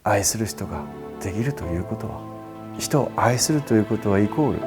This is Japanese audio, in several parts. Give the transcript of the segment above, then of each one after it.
愛する人ができるということは、人を愛するということはイコール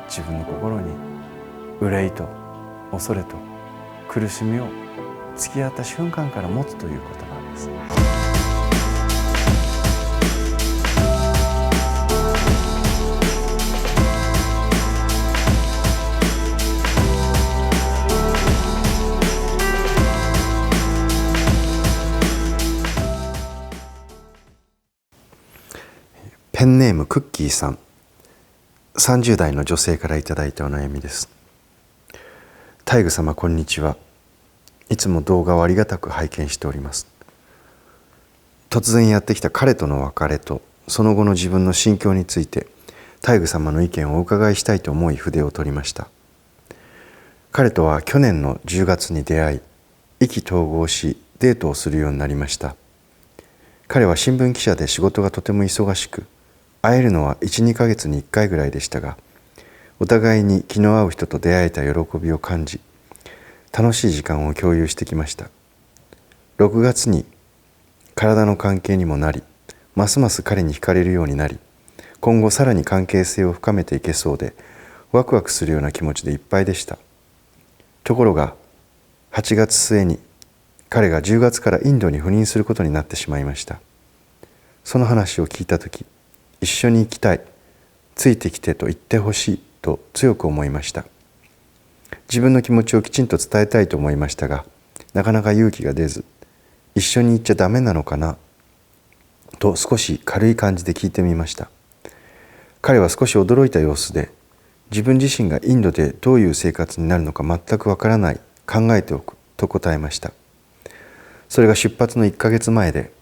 自分の心に憂いと恐れと苦しみを突き合った瞬間から持つということなんです。ペンネームクッキーさん、30代の女性からいただいたお悩みです。大愚様、こんにちは。いつも動画をありがたく拝見しております。突然やってきた彼との別れとその後の自分の心境について、大愚様の意見をお伺いしたいと思い筆を取りました。彼とは去年の10月に出会い、意気投合しデートをするようになりました。彼は新聞記者で仕事がとても忙しく、会えるのは 1,2 ヶ月に1回ぐらいでしたが、お互いに気の合う人と出会えた喜びを感じ、楽しい時間を共有してきました。6月に体の関係にもなり、ますます彼に惹かれるようになり、今後さらに関係性を深めていけそうで、ワクワクするような気持ちでいっぱいでした。ところが、8月末に彼が10月からインドに赴任することになってしまいました。その話を聞いたとき、一緒に行きたい、ついてきてと言ってほしいと強く思いました。自分の気持ちをきちんと伝えたいと思いましたが、なかなか勇気が出ず、一緒に行っちゃダメなのかなと少し軽い感じで聞いてみました。彼は少し驚いた様子で、自分自身がインドでどういう生活になるのか全くわからない、考えておくと答えました。それが出発の1ヶ月前で、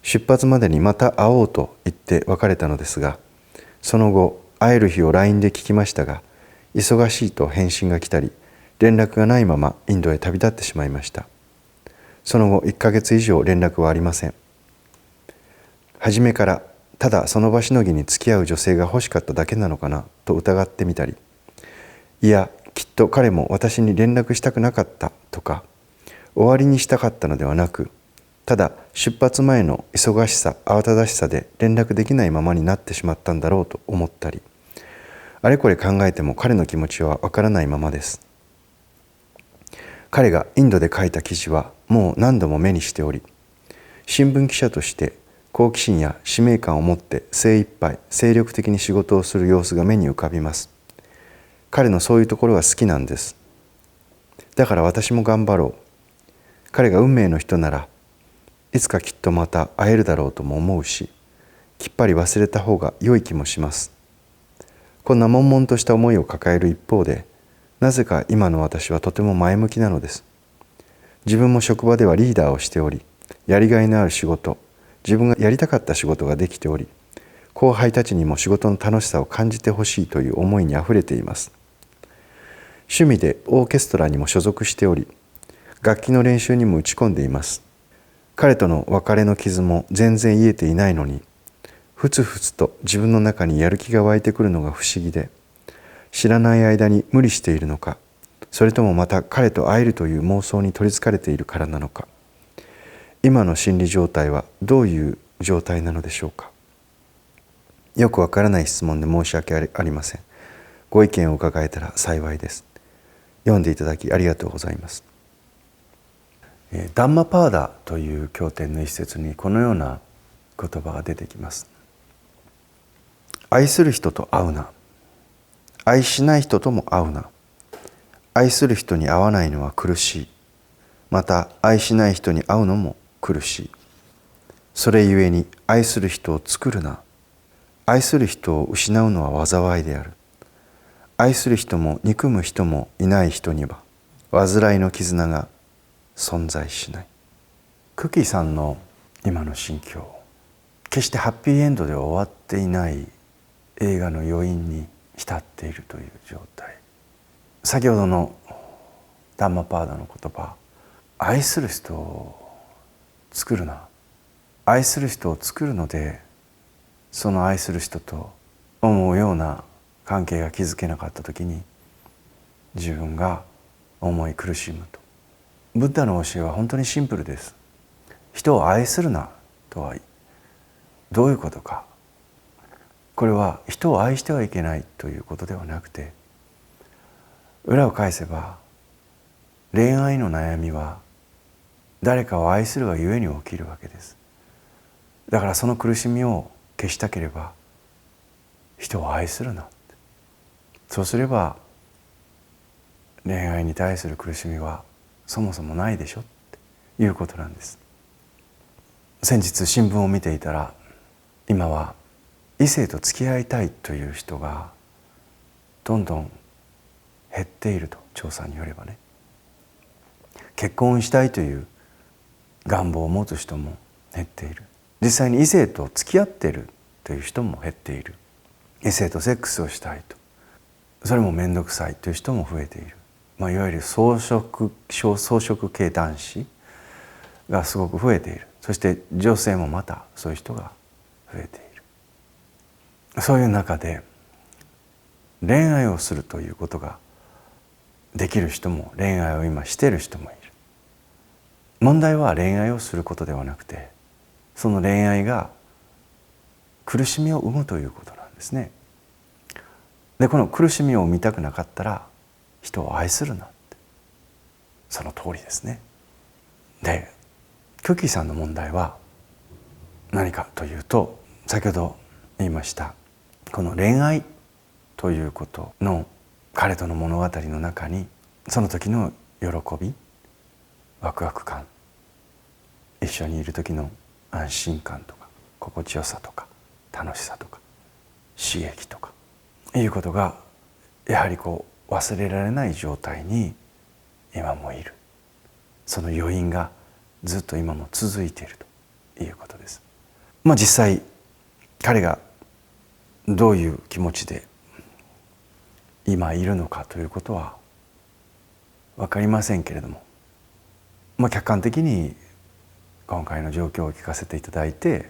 出発までにまた会おうと言って別れたのですが、その後会える日を LINE で聞きましたが、忙しいと返信が来たり、連絡がないままインドへ旅立ってしまいました。その後1ヶ月以上連絡はありません。初めからただその場しのぎに付き合う女性が欲しかっただけなのかなと疑ってみたり、いやきっと彼も私に連絡したくなかったとか、終わりにしたかったのではなく、ただ出発前の忙しさ慌ただしさで連絡できないままになってしまったんだろうと思ったり、あれこれ考えても彼の気持ちはわからないままです。彼がインドで書いた記事はもう何度も目にしており、新聞記者として好奇心や使命感を持って精一杯精力的に仕事をする様子が目に浮かびます。彼のそういうところが好きなんです。だから私も頑張ろう。彼が運命の人ならいつかきっとまた会えるだろうとも思うし、きっぱり忘れた方が良い気もします。こんな悶々とした思いを抱える一方で、なぜか今の私はとても前向きなのです。自分も職場ではリーダーをしており、やりがいのある仕事、自分がやりたかった仕事ができており、後輩たちにも仕事の楽しさを感じてほしいという思いにあふれています。趣味でオーケストラにも所属しており、楽器の練習にも打ち込んでいます。彼との別れの傷も全然癒えていないのに、ふつふつと自分の中にやる気が湧いてくるのが不思議で、知らない間に無理しているのか、それともまた彼と会えるという妄想に取りつかれているからなのか、今の心理状態はどういう状態なのでしょうか。よくわからない質問で申し訳ありません。ご意見を伺えたら幸いです。読んでいただきありがとうございます。ダンマパーダという経典の一節にこのような言葉が出てきます。愛する人と会うな。愛しない人とも会うな。愛する人に会わないのは苦しい。また愛しない人に会うのも苦しい。それゆえに愛する人を作るな。愛する人を失うのは災いである。愛する人も憎む人もいない人には煩いの絆が存在しない。クッキーさんの今の心境、決してハッピーエンドでは終わっていない映画の余韻に浸っているという状態。先ほどのダンマパーダの言葉、愛する人を作るな。愛する人を作るので、その愛する人と思うような関係が築けなかった時に自分が思い苦しむと。ブッダの教えは本当にシンプルです。人を愛するなとはどういうことか。これは人を愛してはいけないということではなくて、裏を返せば恋愛の悩みは誰かを愛するがゆえに起きるわけです。だからその苦しみを消したければ人を愛するな。そうすれば恋愛に対する苦しみはそもそもないでしょっていうことなんです。先日新聞を見ていたら、今は異性と付き合いたいという人がどんどん減っていると、調査によればね。結婚したいという願望を持つ人も減っている。実際に異性と付き合っているという人も減っている。異性とセックスをしたいと、それも面倒くさいという人も増えている。いわゆる草食系男子がすごく増えている。そして女性もまたそういう人が増えている。そういう中で恋愛をするということができる人も、恋愛を今している人もいる。問題は恋愛をすることではなくて、その恋愛が苦しみを生むということなんですね。で、この苦しみを生みたくなかったら人を愛するなって、その通りですね。で、クッキーさんの問題は何かというと、先ほど言いましたこの恋愛ということの彼との物語の中に、その時の喜び、ワクワク感、一緒にいる時の安心感とか心地よさとか楽しさとか刺激とかいうことがやはり忘れられない状態に今もいる。その余韻がずっと今も続いているということです。実際彼がどういう気持ちで今いるのかということは分かりませんけれども、客観的に今回の状況を聞かせていただいて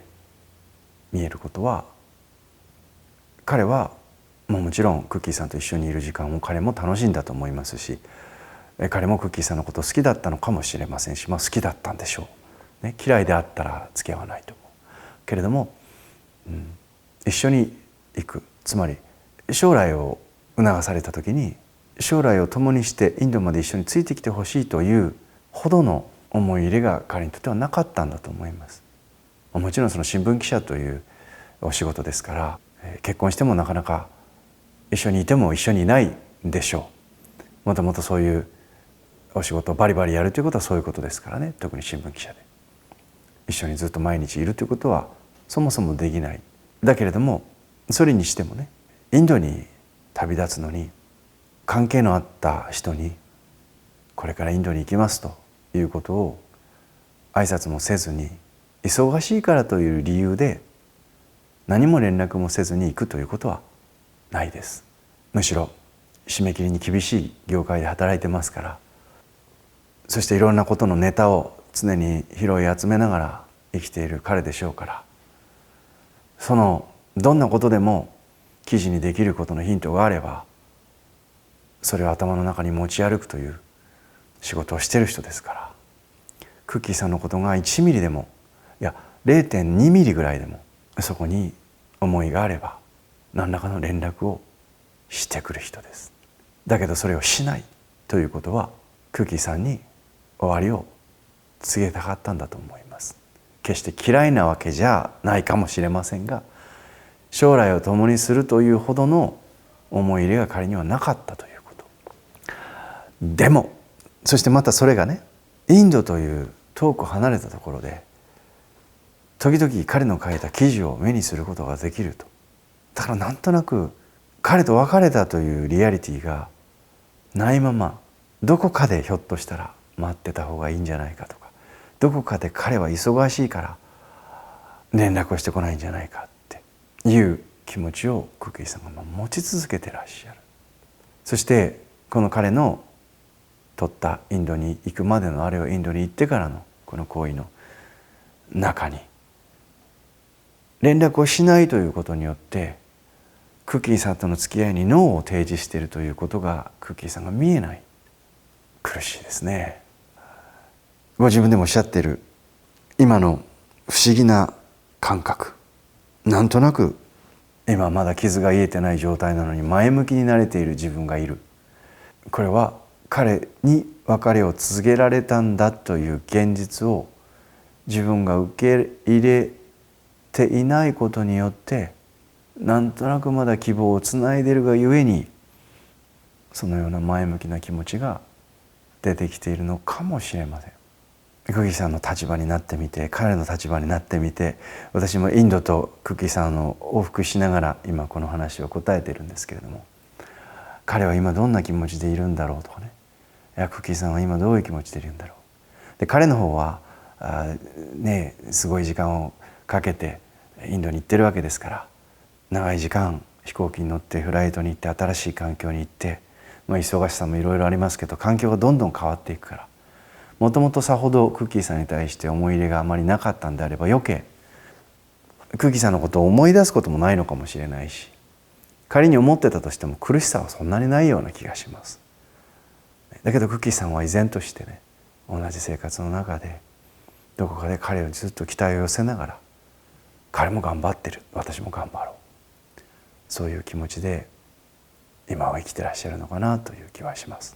見えることは、彼はもちろんクッキーさんと一緒にいる時間を彼も楽しんだと思いますし、彼もクッキーさんのこと好きだったのかもしれませんし、好きだったんでしょう、嫌いであったら付き合わないと思うけれども、一緒に行く、つまり将来を促された時に将来を共にしてインドまで一緒についてきてほしいというほどの思い入れが彼にとってはなかったんだと思います。もちろんその新聞記者というお仕事ですから、結婚してもなかなか一緒にいても一緒にいないでしょう。もともとそういうお仕事をバリバリやるということはそういうことですからね。特に新聞記者で一緒にずっと毎日いるということはそもそもできない。だけれどもそれにしてもね、インドに旅立つのに関係のあった人にこれからインドに行きますということを挨拶もせずに、忙しいからという理由で何も連絡もせずに行くということはないです。むしろ締め切りに厳しい業界で働いてますから、そしていろんなことのネタを常に拾い集めながら生きている彼でしょうから、そのどんなことでも記事にできることのヒントがあればそれを頭の中に持ち歩くという仕事をしている人ですから、クッキーさんのことが1ミリでも、いや 0.2 ミリぐらいでもそこに思いがあれば何らかの連絡をしてくる人です。だけどそれをしないということはクッキーさんに終わりを告げたかったんだと思います。決して嫌いなわけじゃないかもしれませんが、将来を共にするというほどの思い入れが彼にはなかったということ。でもそしてまたそれがね、インドという遠く離れたところで時々彼の書いた記事を目にすることができると。だからなんとなく彼と別れたというリアリティがないまま、どこかでひょっとしたら待ってた方がいいんじゃないかとか、どこかで彼は忙しいから連絡をしてこないんじゃないかっていう気持ちをクッキーさんが持ち続けてらっしゃる。そしてこの彼の取ったインドに行くまでの、あるいはインドに行ってからのこの行為の中に連絡をしないということによってクッキーさんとの付き合いにノーを提示しているということがクッキーさんが見えない。苦しいですね。ご自分でもおっしゃっている今の不思議な感覚、なんとなく今まだ傷が癒えてない状態なのに前向きになれている自分がいる。これは彼に別れを告げられたんだという現実を自分が受け入れていないことによって、なんとなくまだ希望をつないでいるがゆえに、そのような前向きな気持ちが出てきているのかもしれません。クッキーさんの立場になってみて、彼の立場になってみて、私もインドとクッキーさんの往復しながら今この話を答えているんですけれども、彼は今どんな気持ちでいるんだろうとかね、いやクッキーさんは今どういう気持ちでいるんだろう。で彼の方はすごい時間をかけてインドに行ってるわけですから、長い時間飛行機に乗ってフライトに行って新しい環境に行って、忙しさもいろいろありますけど、環境がどんどん変わっていくから、もともとさほどクッキーさんに対して思い入れがあまりなかったんであれば、余計クッキーさんのことを思い出すこともないのかもしれないし、仮に思ってたとしても苦しさはそんなにないような気がします。だけどクッキーさんは依然としてね、同じ生活の中でどこかで彼をずっと期待を寄せながら、彼も頑張ってる、私も頑張ろう、そういう気持ちで今は生きてらっしゃるのかなという気はします。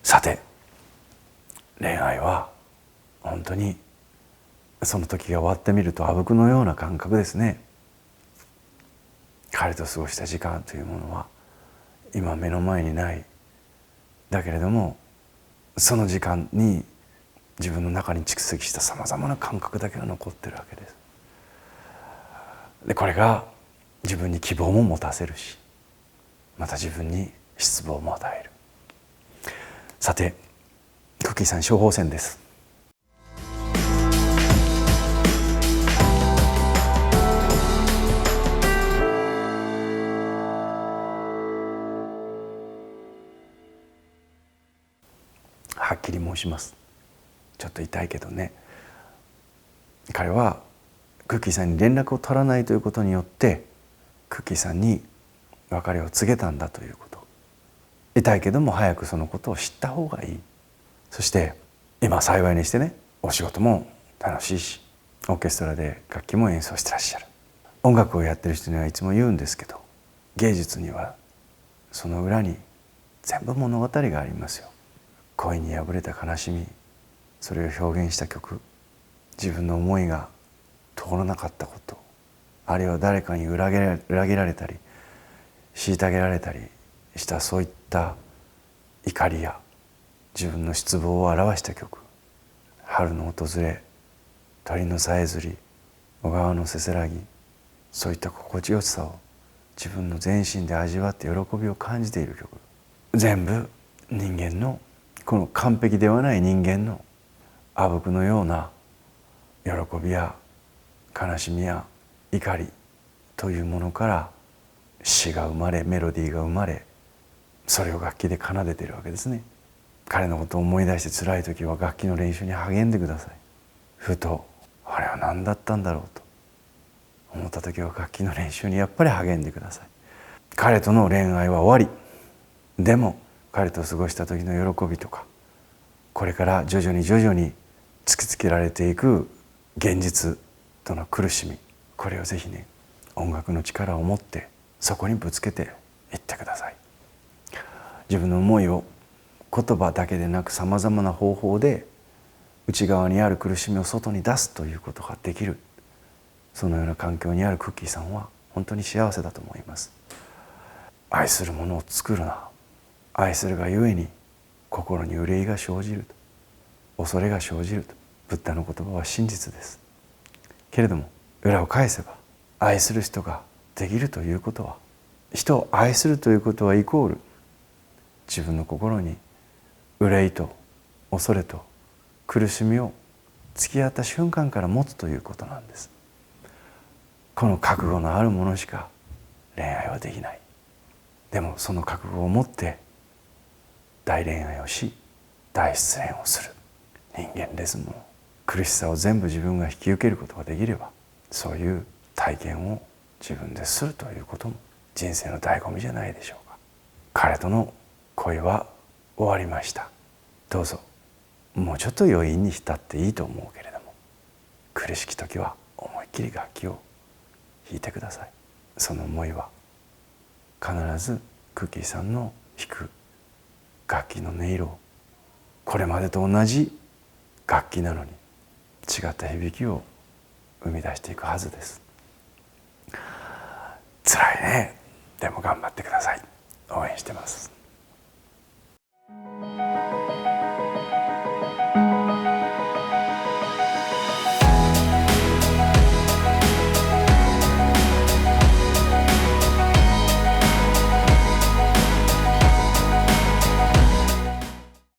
さて、恋愛は本当にその時が終わってみるとあぶくのような感覚ですね。彼と過ごした時間というものは今目の前にない。だけれどもその時間に自分の中に蓄積したさまざまな感覚だけが残ってるわけです。でこれが自分に希望も持たせるし、また自分に失望も与える。さて、クッキーさん処方箋です。はっきり申します。ちょっと痛いけどね、彼はクッキーさんに連絡を取らないということによってクッキーさんに別れを告げたんだということ。痛いけども早くそのことを知った方がいい。そして今幸いにしてね、お仕事も楽しいし、オーケストラで楽器も演奏してらっしゃる。音楽をやってる人にはいつも言うんですけど、芸術にはその裏に全部物語がありますよ。恋に破れた悲しみ、それを表現した曲、自分の思いが通らなかったこと、あるいは誰かに裏切られたり虐げられたりしたそういった怒りや自分の失望を表した曲、春の訪れ、鳥のさえずり、小川のせせらぎ、そういった心地よさを自分の全身で味わって喜びを感じている曲、全部人間のこの完璧ではない人間のあぶくのような喜びや悲しみや怒りというものから詩が生まれ、メロディーが生まれ、それを楽器で奏でているわけですね。彼のことを思い出して辛い時は楽器の練習に励んでください。ふとあれは何だったんだろうと思った時は楽器の練習にやっぱり励んでください。彼との恋愛は終わり、でも彼と過ごした時の喜びとか、これから徐々に突きつけられていく現実との苦しみ、これをぜひね、音楽の力を持ってそこにぶつけていってください。自分の思いを言葉だけでなくさまざまな方法で内側にある苦しみを外に出すということができる、そのような環境にあるクッキーさんは本当に幸せだと思います。愛するものを作るな、愛するがゆえに心に憂いが生じると、恐れが生じると、ブッダの言葉は真実です。けれども裏を返せば、愛する人ができるということは、人を愛するということはイコール自分の心に憂いと恐れと苦しみを突き合った瞬間から持つということなんです。この覚悟のあるものしか恋愛はできない。でもその覚悟を持って大恋愛をし大失恋をする人間ですもの。苦しさを全部自分が引き受けることができれば、そういう体験を自分でするということも人生の醍醐味じゃないでしょうか。彼との恋は終わりました。どうぞもうちょっと余韻に浸っていいと思うけれども、苦しき時は思いっきり楽器を弾いてください。その思いは必ずクッキーさんの弾く楽器の音色を、これまでと同じ楽器なのに違った響きを生み出していくはずです。辛いね。でも頑張ってください。応援してます。